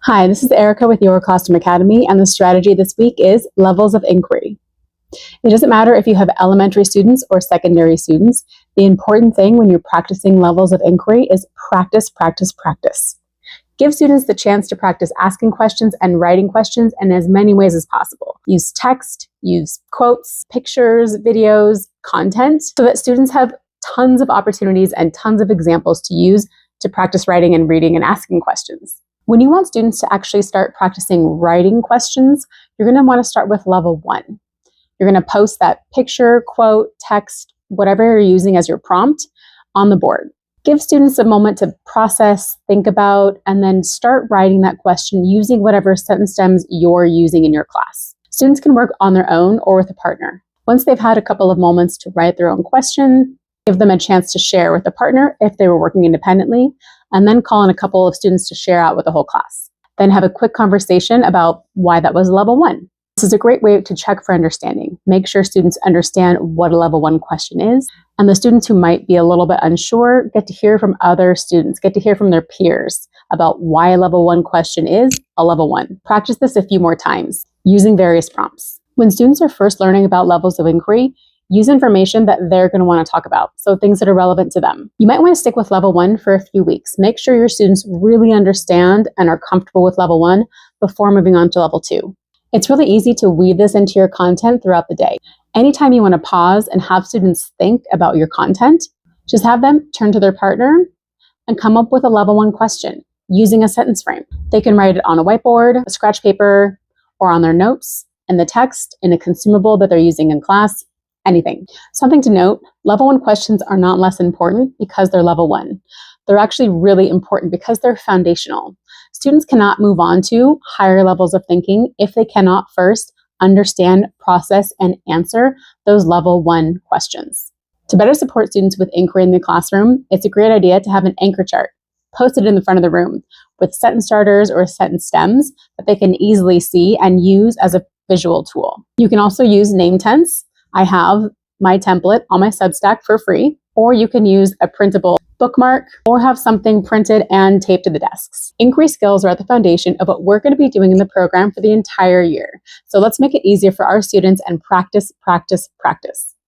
Hi, this is Erica with your Costa Academy, and the strategy this week is levels of inquiry. It doesn't matter if you have elementary students or secondary students. The important thing when you're practicing levels of inquiry is practice, practice, practice. Give students the chance to practice asking questions and writing questions in as many ways as possible. Use text, use quotes, pictures, videos, content, so that students have tons of opportunities and tons of examples to use to practice writing and reading and asking questions. When you want students to actually start practicing writing questions, you're going to want to start with level 1. You're going to post that picture, quote, text, whatever you're using as your prompt on the board. Give students a moment to process, think about, and then start writing that question using whatever sentence stems you're using in your class. Students can work on their own or with a partner. Once they've had a couple of moments to write their own question, give them a chance to share with a partner if they were working independently, and then call in a couple of students to share out with the whole class. Then have a quick conversation about why that was level 1. This is a great way to check for understanding. Make sure students understand what a level 1 question is, and the students who might be a little bit unsure get to hear from other students, get to hear from their peers about why a level 1 question is a level 1. Practice this a few more times using various prompts. When students are first learning about levels of inquiry, use information that they're going to want to talk about, so things that are relevant to them. You might want to stick with level 1 for a few weeks. Make sure your students really understand and are comfortable with level 1 before moving on to level 2. It's really easy to weave this into your content throughout the day. Anytime you want to pause and have students think about your content, just have them turn to their partner and come up with a level 1 question using a sentence frame. They can write it on a whiteboard, a scratch paper, or on their notes, in the text, in a consumable that they're using in class. Anything. Something to note, level 1 questions are not less important because they're level 1. They're actually really important because they're foundational. Students cannot move on to higher levels of thinking if they cannot first understand, process, and answer those level 1 questions. To better support students with inquiry in the classroom, it's a great idea to have an anchor chart posted in the front of the room with sentence starters or sentence stems that they can easily see and use as a visual tool. You can also use name tense. I have my template on my Substack for free, or you can use a printable bookmark or have something printed and taped to the desks. Inquiry skills are at the foundation of what we're going to be doing in the program for the entire year. So let's make it easier for our students and practice, practice, practice.